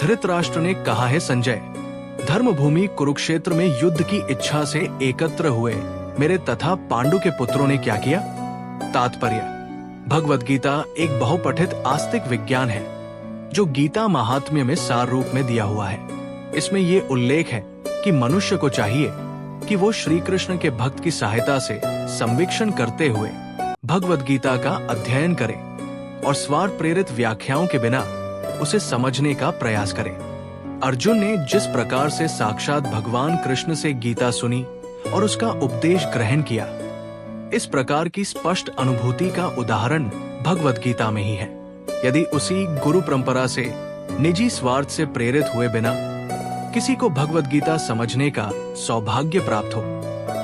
धृतराष्ट्र ने कहा है संजय, धर्मभूमि कुरुक्षेत्र में युद्ध की इच्छा से एकत्र हुए मेरे तथा पांडु के पुत्रों ने क्या किया? तात्पर्य: भगवद गीता एक बहुपठित आस्तिक विज्ञान है जो गीता महात्म्य में सार रूप में दिया हुआ है। इसमें ये उल्लेख है कि मनुष्य को चाहिए कि वो श्री कृष्ण के भक्त की सहायता से संवीक्षण करते हुए भगवद गीता का अध्ययन करे और स्वार्थ प्रेरित व्याख्याओं के बिना उसे समझने का प्रयास करे। अर्जुन ने जिस प्रकार से साक्षात भगवान कृष्ण से गीता सुनी और उसका उपदेश ग्रहण किया, इस प्रकार की स्पष्ट अनुभूति का उदाहरण भगवद गीता में ही है। यदि उसी गुरु परंपरा से निजी स्वार्थ से प्रेरित हुए बिना किसी को भगवद गीता समझने का सौभाग्य प्राप्त हो,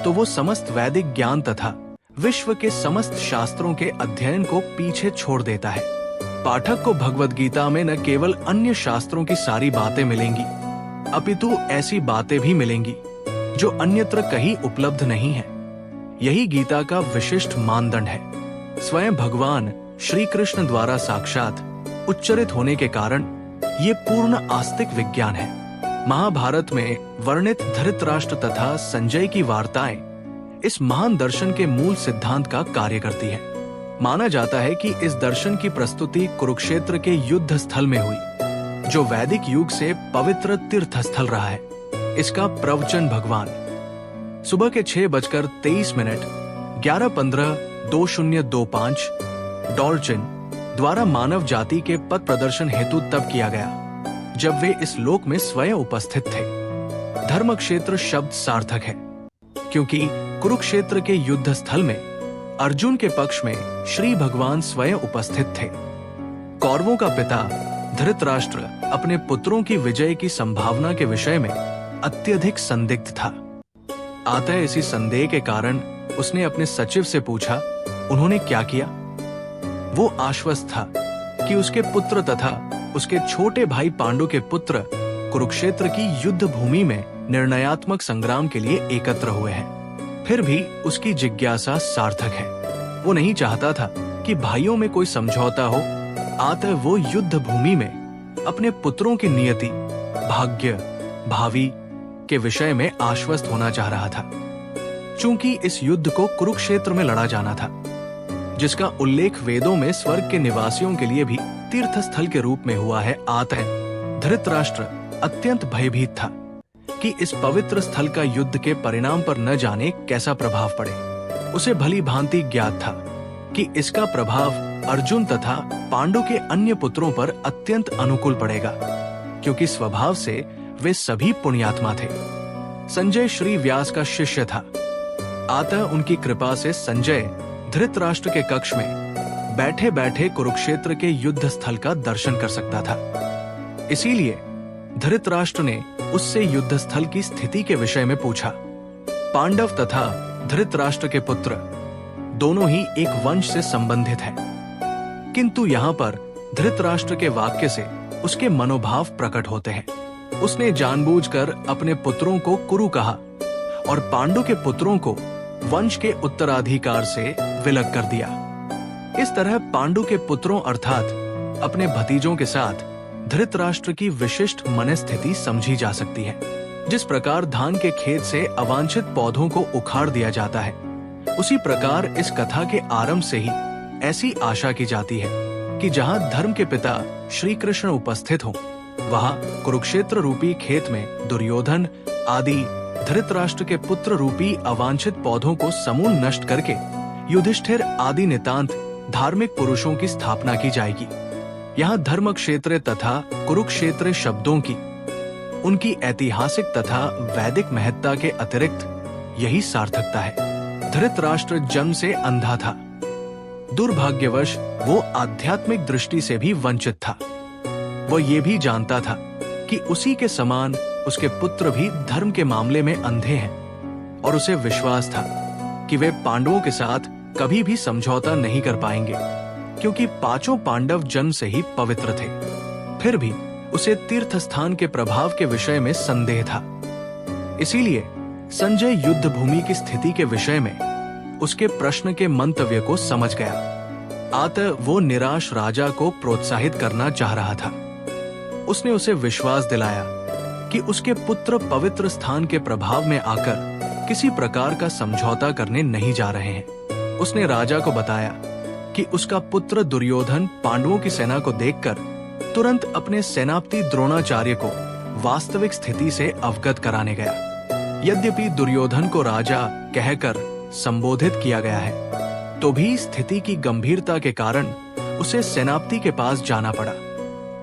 तो वो समस्त वैदिक ज्ञान तथा विश्व के समस्त शास्त्रों के अध्ययन को पीछे छोड़ देता है। पाठक को भगवद गीता में न केवल अन्य शास्त्रों की सारी बातें मिलेंगी, अपितु ऐसी बातें भी मिलेंगी जो अन्यत्र कहीं उपलब्ध नहीं है। यही गीता का विशिष्ट मानदंड है। स्वयं भगवान श्री कृष्ण द्वारा साक्षात उच्चरित होने के कारण ये पूर्ण आस्तिक विज्ञान है। महाभारत में वर्णित धृतराष्ट्र तथा संजय की वार्ताएं इस महान दर्शन के मूल सिद्धांत का कार्य करती है। माना जाता है कि इस दर्शन की प्रस्तुति कुरुक्षेत्र के युद्ध स्थल में हुई, जो वैदिक युग से पवित्र तीर्थ स्थल रहा है। इसका प्रवचन भगवान सुबह के 6:23 11:15-2025 डॉल्चिन द्वारा मानव जाति के पथ प्रदर्शन हेतु तब किया गया जब वे इस लोक में स्वयं उपस्थित थे। धर्म क्षेत्र शब्द सार्थक है क्योंकि कुरुक्षेत्र के युद्ध स्थल में अर्जुन के पक्ष में श्री भगवान स्वयं उपस्थित थे। कौरवों का पिता धृतराष्ट्र अपने पुत्रों की विजय की संभावना के विषय में अत्यधिक संदिग्ध था। अतः इसी संदेह के कारण उसने अपने सचिव से पूछा, उन्होंने क्या किया? वो आश्वस्त था कि उसके पुत्र तथा उसके छोटे भाई पांडु के पुत्र कुरुक्षेत्र की युद्ध भूमि में निर्णयात्मक संग्राम के लिए एकत्र हुए हैं। फिर भी उसकी जिज्ञासा सार्थक है। वो नहीं चाहता था कि भाइयों में कोई समझौता हो, अतः वो युद्ध भूमि में अपने पुत्रों की नियति, भाग्य, भावी के विषय में आश्वस्त होना चाह रहा था। चूंकि इस युद्ध को कुरुक्षेत्र में लड़ा जाना था, जिसका उल्लेख वेदों में स्वर्ग के निवासियों के लिए भी तीर्थ स्थल के रूप में हुआ है, अतः धृतराष्ट्र अत्यंत भयभीत था कि इस पवित्र स्थल का युद्ध के परिणाम पर न जाने कैसा प्रभाव पड़े। उसे भली भांति ज्ञात था कि इसका प्रभाव अर्जुन तथा पांडु के अन्य पुत्रों पर अत्यंत अनुकूल पड़ेगा, क्योंकि स्वभाव से वे सभी पुण्यात्मा थे। संजय श्री व्यास का शिष्य था, अतः उनकी कृपा से संजय धृतराष्ट्र के कक्ष में बैठे बैठे कुरुक्षेत्र के युद्ध स्थल का दर्शन कर सकता था। इसीलिए धृतराष्ट्र ने उससे युद्ध स्थल की स्थिति के विषय में पूछा। पांडव तथा धृतराष्ट्र के पुत्र दोनों ही एक वंश से संबंधित हैं, किंतु यहाँ पर धृतराष्ट्र के वाक्य से उसके मनोभाव प्रकट होते हैं। उसने जानबूझकर अपने पुत्रों को कुरु कहा और पांडु के पुत्रों को वंश के उत्तराधिकार से विलग कर दिया। इस तरह पांडु के पुत्रों अर्थात अपने भतीजों के साथ धृतराष्ट्र की विशिष्ट मनस्थिति समझी जा सकती है। जिस प्रकार धान के खेत से अवांछित पौधों को उखाड़ दिया जाता है, उसी प्रकार इस कथा के आरंभ से ही ऐसी आशा की जाती है कि जहां धर्म के पिता श्री कृष्ण उपस्थित हों, वहां कुरुक्षेत्र रूपी खेत में दुर्योधन आदि धृतराष्ट्र के पुत्र रूपी अवांछित पौधों को समूल नष्ट करके युधिष्ठिर आदि नितांत धार्मिक पुरुषों की स्थापना की जाएगी। यहाँ धर्म क्षेत्र तथा कुरुक्षेत्र शब्दों की उनकी ऐतिहासिक तथा वैदिक महत्ता के अतिरिक्त यही सार्थकता है। धृतराष्ट्र जन्म से अंधा था। दुर्भाग्यवश वो आध्यात्मिक दृष्टि से भी वंचित था। वो ये भी जानता था कि उसी के समान उसके पुत्र भी धर्म के मामले में अंधे हैं, और उसे विश्वास था कि वे पांडवों के साथ कभी भी समझौता नहीं कर पाएंगे, क्योंकि पांचों पांडव जन्म से ही पवित्र थे। फिर भी उसे तीर्थ स्थान के प्रभाव के विषय में संदेह था। इसीलिए संजय युद्ध भूमि की स्थिति के विषय में उसके प्रश्न के मंतव्य को समझ गया। अतः वो निराश राजा को प्रोत्साहित करना चाह रहा था। उसने उसे विश्वास दिलाया कि उसके पुत्र पवित्र स्थान के प्रभाव में आकर किसी प्रकार का समझौता करने नहीं जा रहे हैं। उसने राजा को बताया कि उसका पुत्र दुर्योधन पांडवों की सेना को देखकर तुरंत अपने सेनापति द्रोणाचार्य को वास्तविक स्थिति से अवगत कराने गया। यद्यपि दुर्योधन को राजा कहकर संबोधित किया गया है, तो भी स्थिति की गंभीरता के कारण उसे सेनापति के पास जाना पड़ा।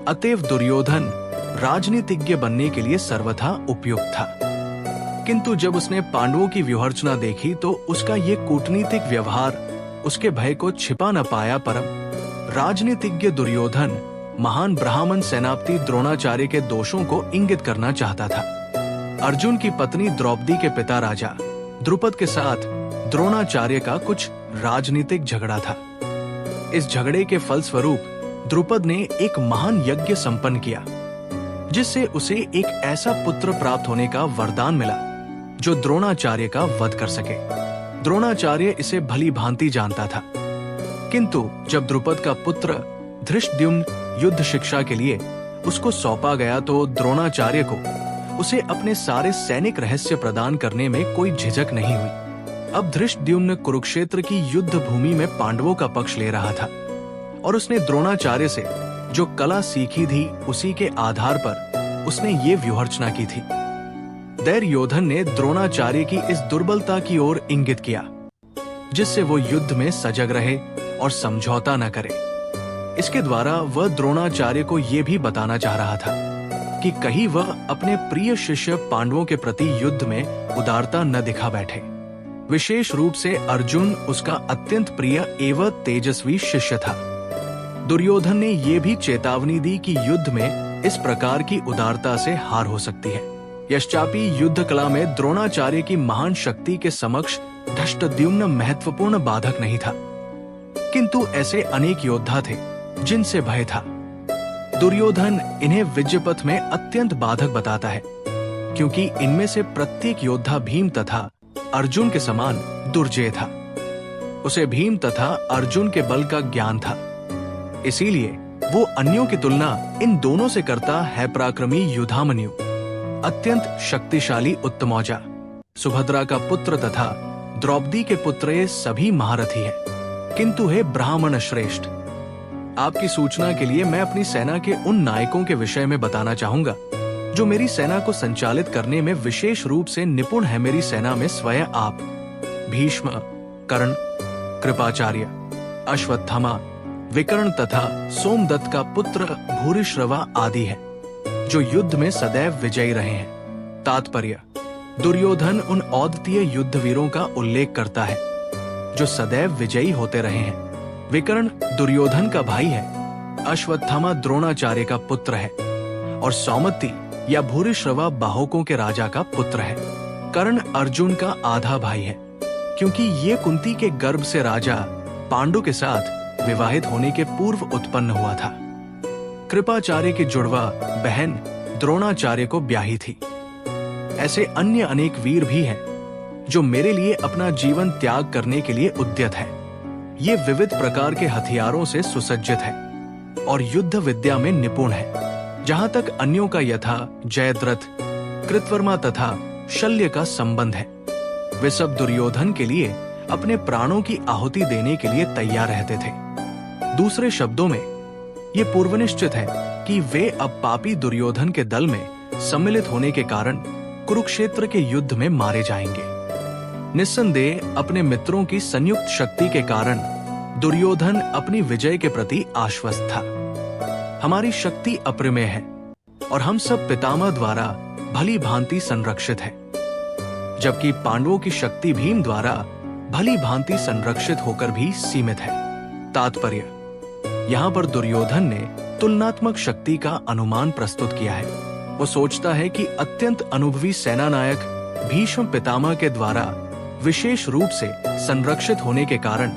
अतएव दुर्योधन राजनीतिज्ञ बनने के लिए सर्वथा उपयुक्त था। किंतु जब उसने पांडवों की व्यूहरचना देखी तो उसका ये कूटनीतिक व्यवहार उसके भय को छिपा न पाया, परम राजनीतिज्ञ दुर्योधन महान ब्राह्मण सेनापति द्रोणाचार्य के दोषों को इंगित करना चाहता था। अर्जुन की पत्नी द्रौपदी के पिता राजा द्रुपद के साथ द्रोणाचार्य का कुछ राजनीतिक झगड़ा था। इस झगड़े के फलस्वरूप द्रुपद ने एक महान यज्ञ संपन्न किया, जिससे उसे एक ऐसा पुत्र प्राप्त होने का वरदान मिला जो द्रोणाचार्य का वध कर सके। द्रोणाचार्य इसे भली भांति जानता था, किंतु जब द्रुपद का पुत्र धृष्टद्युम्न युद्ध शिक्षा के लिए उसको सौंपा गया तो द्रोणाचार्य को उसे अपने सारे सैनिक रहस्य प्रदान करने में कोई झिझक नहीं हुई। अब धृष्टद्युम्न कुरुक्षेत्र की युद्ध भूमि में पांडवों का पक्ष ले रहा था और उसने द्रोणाचार्य से जो कला सीखी थी उसी के आधार पर उसने ये व्यूहरचना की थी। दुर्योधन ने द्रोणाचार्य की इस दुर्बलता की ओर इंगित किया, जिससे वो युद्ध में सजग रहे और समझौता न करे। इसके द्वारा वह द्रोणाचार्य को ये भी बताना चाह रहा था कि कहीं वह अपने प्रिय शिष्य पांडवों के प्रति युद्ध में उदारता न दिखा बैठे। विशेष रूप से अर्जुन उसका अत्यंत प्रिय एवं तेजस्वी शिष्य था। दुर्योधन ने ये भी चेतावनी दी कि युद्ध में इस प्रकार की उदारता से हार हो सकती है। यश्चापि युद्ध कला में द्रोणाचार्य की महान शक्ति के समक्ष धृष्टद्युम्न महत्वपूर्ण बाधक नहीं था, किंतु ऐसे अनेक योद्धा थे जिनसे भय था। दुर्योधन इन्हें विजयपथ में अत्यंत बाधक बताता है, क्योंकि इनमें से प्रत्येक योद्धा भीम तथा अर्जुन के समान दुर्जय था। उसे भीम तथा अर्जुन के बल का ज्ञान था, इसीलिए वो अन्यों की तुलना इन दोनों से करता है। पराक्रमी युधामन्यु अत्यंत शक्तिशाली उत्तमौजा, सुभद्रा का पुत्र तथा द्रौपदी के पुत्र ये सभी महारथी है, किंतु है ब्राह्मण श्रेष्ठ। आपकी सूचना के लिए मैं अपनी सेना के उन नायकों के विषय में बताना चाहूंगा जो मेरी सेना को संचालित करने में विशेष रूप से निपुण है। मेरी सेना में स्वयं आप, भीष्म, कर्ण, कृपाचार्य, अश्वत्थामा, विकर्ण तथा सोमदत्त का पुत्र भूरिश्रवा आदि है, जो युद्ध में सदैव विजयी रहे हैं। तात्पर्य: दुर्योधन उन औदतीय युद्धवीरों का उल्लेख करता है जो सदैव विजयी होते रहे हैं। विकर्ण दुर्योधन का भाई है, अश्वत्थामा द्रोणाचार्य का पुत्र है और सौमति या भूरिश्रवा बाहुकों के राजा का पुत्र है। कर्ण अर्जुन का आधा भाई है, क्योंकि ये कुंती के गर्भ से राजा पांडु के साथ विवाहित होने के पूर्व उत्पन्न हुआ था। कृपाचार्य की जुड़वा बहन द्रोणाचार्य को ब्याही थी। ऐसे अन्य अनेक वीर भी हैं जो मेरे लिए अपना जीवन त्याग करने के लिए उद्यत है। ये विविध प्रकार के हथियारों से सुसज्जित है और युद्ध विद्या में निपुण है। जहां तक अन्यों का यथा जयद्रथ, कृतवर्मा तथा शल्य का संबंध है, वे सब दुर्योधन के लिए अपने प्राणों की आहुति देने के लिए तैयार रहते थे। दूसरे शब्दों में ये पूर्वनिश्चित है कि वे अब पापी दुर्योधन के दल में सम्मिलित होने के कारण कुरुक्षेत्र के युद्ध में मारे जाएंगे। निस्संदेह अपने मित्रों की संयुक्त शक्ति के कारण दुर्योधन अपनी विजय के प्रति आश्वस्त था। हमारी शक्ति अप्रमेय है और हम सब पितामह द्वारा भली भांति संरक्षित है, जबकि पांडवों की शक्ति भीम द्वारा भली भांति संरक्षित होकर भी सीमित है। तात्पर्य: यहाँ पर दुर्योधन ने तुलनात्मक शक्ति का अनुमान प्रस्तुत किया है। वो सोचता है कि अत्यंत अनुभवी सेना नायक भीष्म पितामह के द्वारा विशेष रूप से संरक्षित होने के कारण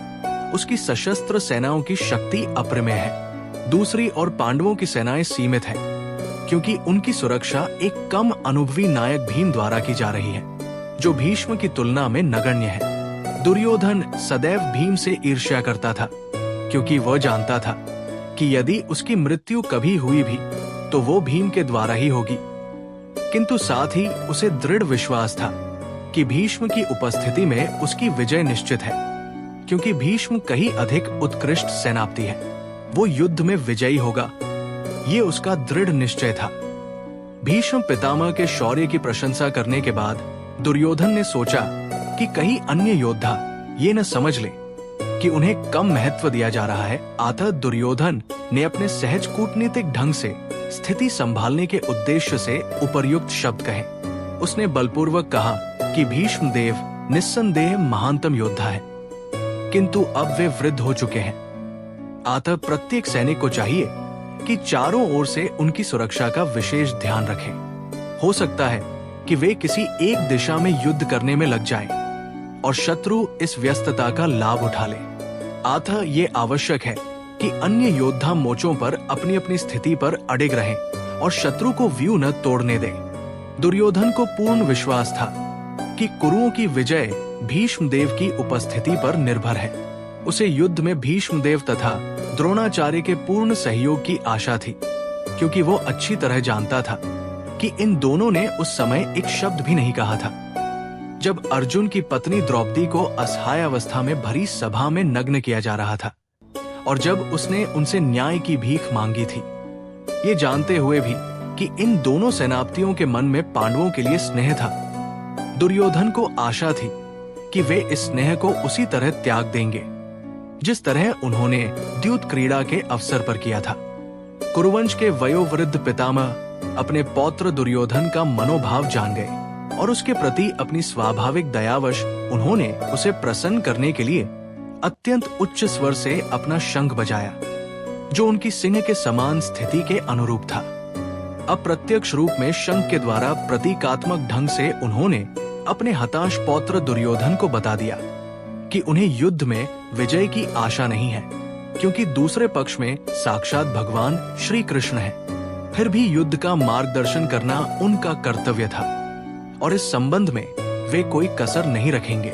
उसकी सशस्त्र सेनाओं की शक्ति अप्रमेय है। दूसरी ओर पांडवों की सेनाएं सीमित है, क्योंकि उनकी सुरक्षा एक कम अनुभवी नायक भीम द्वारा की जा रही है, जो भीष्म की तुलना में नगण्य है। दुर्योधन सदैव भीम से ईर्ष्या करता था, क्योंकि वह जानता था कि यदि उसकी मृत्यु कभी हुई भी तो वो भीम के द्वारा ही होगी। किंतु साथ ही उसे दृढ़ विश्वास था कि भीष्म की उपस्थिति में उसकी विजय निश्चित है, क्योंकि भीष्म कहीं अधिक उत्कृष्ट सेनापति है। वो युद्ध में विजयी होगा, ये उसका दृढ़ निश्चय था। भीष्म पितामह के शौर्य की प्रशंसा करने के बाद दुर्योधन ने सोचा कि कहीं अन्य योद्धा ये न समझ ले कि उन्हें कम महत्व दिया जा रहा है। अतः दुर्योधन ने अपने सहज कूटनीतिक ढंग से स्थिति संभालने के उद्देश्य से उपर्युक्त शब्द कहे। उसने बलपूर्वक कहा कि भीष्म देव निस्संदेह महानतम योद्धा है, किंतु अब वे वृद्ध हो चुके हैं। अतः प्रत्येक सैनिक को चाहिए कि चारों ओर से उनकी सुरक्षा का विशेष ध्यान रखें। हो सकता है कि वे किसी एक दिशा में युद्ध करने में लग जाएं और शत्रु इस व्यस्तता का लाभ उठा ले। अतः ये आवश्यक है कि अन्य योद्धा मोर्चों पर अपनी अपनी स्थिति पर अडिग रहें और शत्रु को व्यूह न तोड़ने दें। दुर्योधन को पूर्ण विश्वास था कि कुरुओं की विजय भीष्म देव की उपस्थिति पर निर्भर है। उसे युद्ध में भीष्म देव तथा द्रोणाचार्य के पूर्ण सहयोग की आशा थी, क्योंकि वो अच्छी तरह जानता था कि इन दोनों ने उस समय एक शब्द भी नहीं कहा था जब अर्जुन की पत्नी द्रौपदी को असहाय अवस्था में भरी सभा में नग्न किया जा रहा था और जब उसने उनसे न्याय की भीख मांगी थी, ये जानते हुए भी कि इन दोनों सेनापतियों के मन में पांडवों के लिए स्नेह था। दुर्योधन को आशा थी कि वे इस स्नेह को उसी तरह त्याग देंगे जिस तरह उन्होंने द्यूत क्रीड़ा के अवसर पर किया था। कुरुवंश के वयोवृद्ध पितामह अपने पौत्र दुर्योधन का मनोभाव जान गए और उसके प्रति अपनी स्वाभाविक दयावश उन्होंने उसे प्रसन्न करने के लिए अत्यंत उच्च स्वर से अपना शंख बजाया, जो उनकी सिंह के समान स्थिति के अनुरूप था। अप्रत्यक्ष रूप में शंख के द्वारा प्रतीकात्मक ढंग से उन्होंने अपने हताश पौत्र दुर्योधन को बता दिया कि उन्हें युद्ध में विजय की आशा नहीं है, क्योंकि दूसरे पक्ष में साक्षात भगवान श्री कृष्ण है। फिर भी युद्ध का मार्गदर्शन करना उनका कर्तव्य था और इस संबंध में वे कोई कसर नहीं रखेंगे।